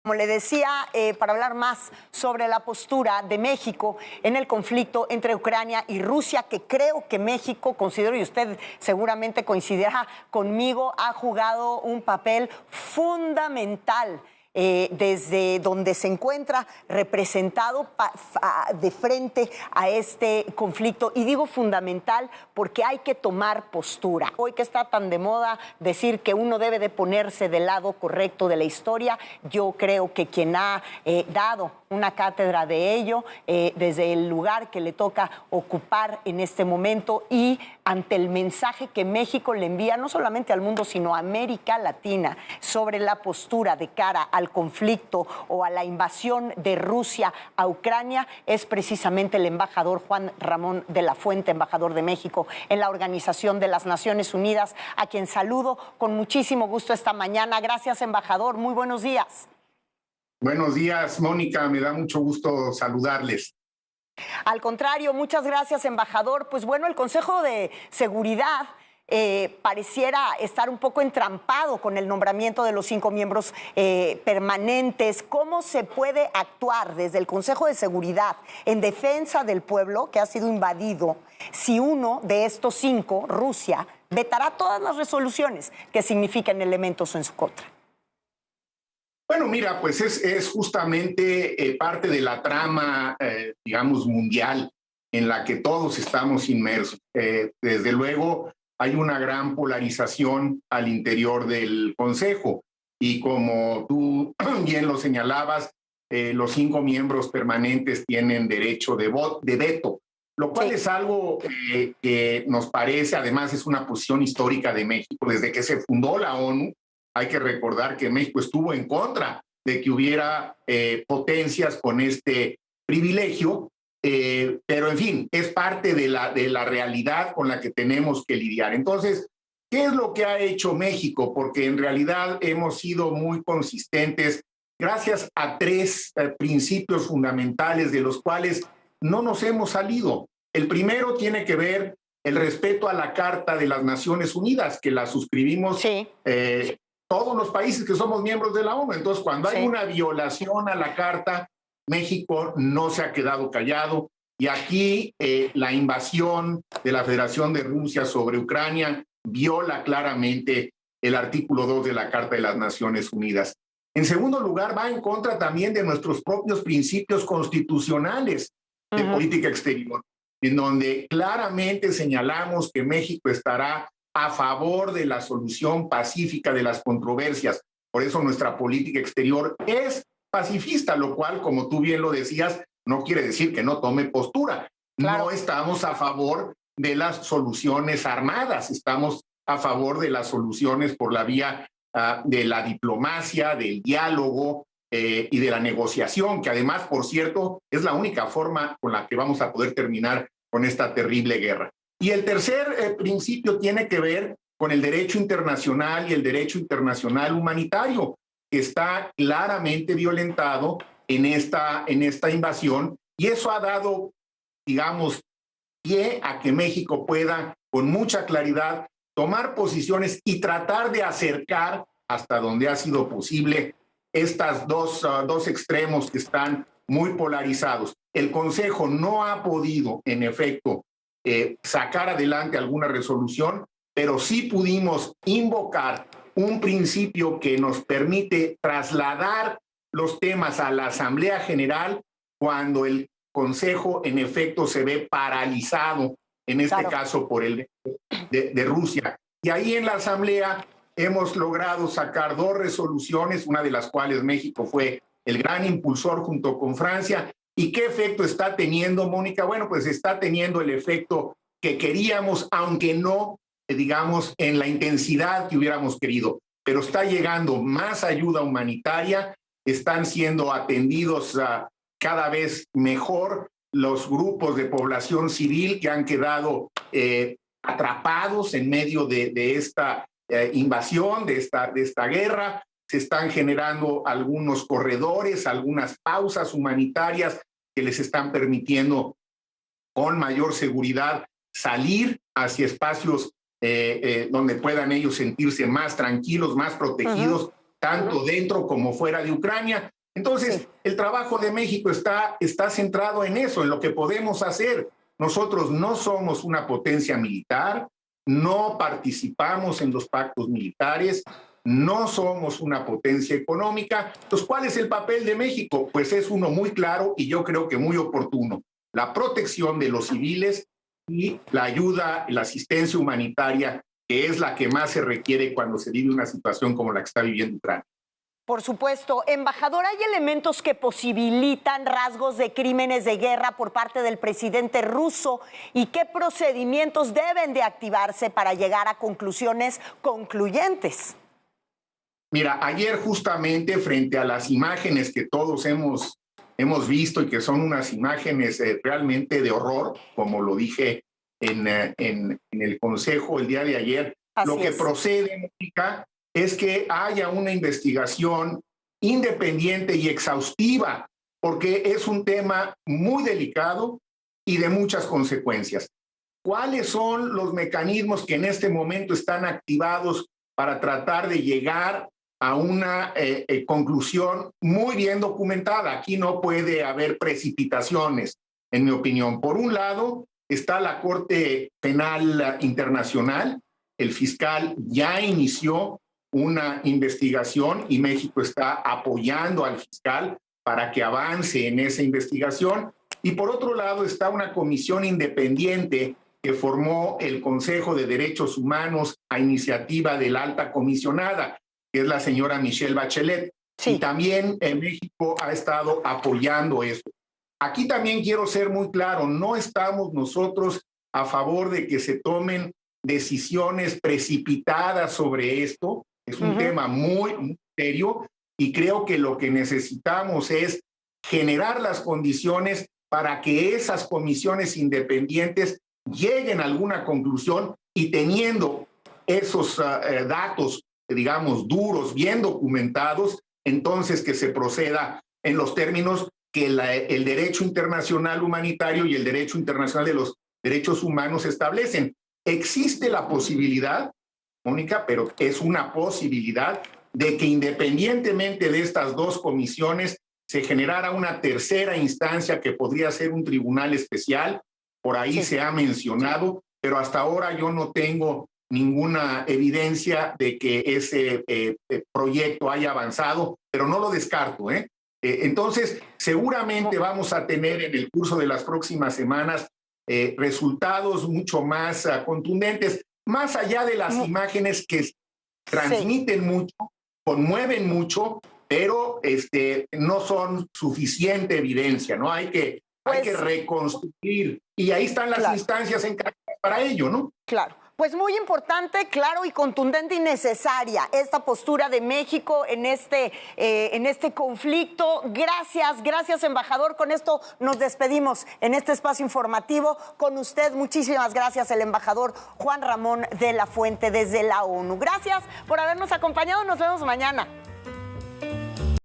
Como le decía, para hablar más sobre la postura de México en el conflicto entre Ucrania y Rusia, que creo que México, considero, y usted seguramente coincidirá conmigo, ha jugado un papel fundamental desde donde se encuentra representado de frente a este conflicto. Y digo fundamental porque hay que tomar postura. Hoy que está tan de moda decir que uno debe de ponerse del lado correcto de la historia, yo creo que quien ha dado una cátedra de ello desde el lugar que le toca ocupar en este momento y ante el mensaje que México le envía no solamente al mundo, sino a América Latina sobre la postura de cara al conflicto o a la invasión de Rusia a Ucrania, es precisamente el embajador Juan Ramón de la Fuente, embajador de México en la Organización de las Naciones Unidas, a quien saludo con muchísimo gusto esta mañana. Gracias, embajador. Muy buenos días. Buenos días, Mónica. Me da mucho gusto saludarles. Al contrario, muchas gracias, embajador. Pues bueno, el Consejo de Seguridad pareciera estar un poco entrampado con el nombramiento de los 5 miembros permanentes. ¿Cómo se puede actuar desde el Consejo de Seguridad en defensa del pueblo que ha sido invadido si uno de estos 5, Rusia, vetará todas las resoluciones que signifiquen elementos en su contra? Bueno, mira, pues es justamente parte de la trama, digamos, mundial en la que todos estamos inmersos. Desde luego, hay una gran polarización al interior del Consejo y como tú bien lo señalabas, los 5 miembros permanentes tienen derecho de veto, lo cual es algo que nos parece, además es una posición histórica de México desde que se fundó la ONU. Hay que recordar que México estuvo en contra de que hubiera potencias con este privilegio, pero en fin, es parte de la realidad con la que tenemos que lidiar. Entonces, ¿qué es lo que ha hecho México? Porque en realidad hemos sido muy consistentes gracias a 3 principios fundamentales de los cuales no nos hemos salido. El primero tiene que ver el respeto a la Carta de las Naciones Unidas, que la suscribimos todos los países que somos miembros de la ONU. Entonces, cuando hay una violación a la Carta, México no se ha quedado callado. Y aquí la invasión de la Federación de Rusia sobre Ucrania viola claramente el artículo 2 de la Carta de las Naciones Unidas. En segundo lugar, va en contra también de nuestros propios principios constitucionales de política exterior, en donde claramente señalamos que México estará a favor de la solución pacífica de las controversias. Por eso nuestra política exterior es pacifista, lo cual, como tú bien lo decías, no quiere decir que no tome postura. Claro. No estamos a favor de las soluciones armadas, estamos a favor de las soluciones por la vía de la diplomacia, del diálogo y de la negociación, que además, por cierto, es la única forma con la que vamos a poder terminar con esta terrible guerra. Y el tercer principio tiene que ver con el derecho internacional y el derecho internacional humanitario, que está claramente violentado en esta invasión, y eso ha dado, digamos, pie a que México pueda, con mucha claridad, tomar posiciones y tratar de acercar hasta donde ha sido posible estas dos extremos que están muy polarizados. El Consejo no ha podido, en efecto, sacar adelante alguna resolución, pero sí pudimos invocar un principio que nos permite trasladar los temas a la Asamblea General cuando el Consejo en efecto se ve paralizado, en este caso por el de Rusia. Y ahí en la Asamblea hemos logrado sacar 2 resoluciones, una de las cuales México fue el gran impulsor junto con Francia. ¿Y qué efecto está teniendo, Mónica? Bueno, pues está teniendo el efecto que queríamos, aunque no, digamos, en la intensidad que hubiéramos querido. Pero está llegando más ayuda humanitaria, están siendo atendidos cada vez mejor los grupos de población civil que han quedado atrapados en medio de esta invasión, de esta guerra. Se están generando algunos corredores, algunas pausas humanitarias que les están permitiendo con mayor seguridad salir hacia espacios donde puedan ellos sentirse más tranquilos, más protegidos, tanto dentro como fuera de Ucrania. Entonces, Sí. el trabajo de México está centrado en eso, en lo que podemos hacer. Nosotros no somos una potencia militar, no participamos en los pactos militares, no somos una potencia económica. Entonces, ¿cuál es el papel de México? Pues es uno muy claro y yo creo que muy oportuno. La protección de los civiles y la ayuda, la asistencia humanitaria, que es la que más se requiere cuando se vive una situación como la que está viviendo Ucrania. Por supuesto. Embajador, ¿hay elementos que posibilitan rasgos de crímenes de guerra por parte del presidente ruso? ¿Y qué procedimientos deben de activarse para llegar a conclusiones concluyentes? Mira, ayer justamente frente a las imágenes que todos hemos visto y que son unas imágenes realmente de horror, como lo dije en el Consejo el día de ayer, lo que procede, Mónica, es que haya una investigación independiente y exhaustiva, porque es un tema muy delicado y de muchas consecuencias. ¿Cuáles son los mecanismos que en este momento están activados para tratar de llegar a una conclusión muy bien documentada? Aquí no puede haber precipitaciones, en mi opinión. Por un lado, está la Corte Penal Internacional. El fiscal ya inició una investigación y México está apoyando al fiscal para que avance en esa investigación. Y por otro lado está una comisión independiente que formó el Consejo de Derechos Humanos a iniciativa de la alta comisionada, que es la señora Michelle Bachelet. Sí. Y también México ha estado apoyando eso. Aquí también quiero ser muy claro, no estamos nosotros a favor de que se tomen decisiones precipitadas sobre esto. Es un tema muy, muy serio y creo que lo que necesitamos es generar las condiciones para que esas comisiones independientes lleguen a alguna conclusión y teniendo esos datos, digamos, duros, bien documentados, entonces que se proceda en los términos que el derecho internacional humanitario y el derecho internacional de los derechos humanos establecen. Existe la posibilidad, Mónica, pero es una posibilidad de que independientemente de estas dos comisiones se generara una tercera instancia que podría ser un tribunal especial. Por ahí se ha mencionado, pero hasta ahora yo no tengo ninguna evidencia de que ese proyecto haya avanzado, pero no lo descarto. Entonces, seguramente vamos a tener en el curso de las próximas semanas resultados mucho más contundentes, más allá de las imágenes que transmiten mucho, conmueven mucho, pero no son suficiente evidencia, ¿no? Hay que reconstruir, y ahí están las instancias encargadas para ello, ¿no? Claro. Pues muy importante, claro y contundente y necesaria esta postura de México en este conflicto. Gracias, embajador. Con esto nos despedimos en este espacio informativo. Con usted, muchísimas gracias, el embajador Juan Ramón de la Fuente desde la ONU. Gracias por habernos acompañado. Nos vemos mañana.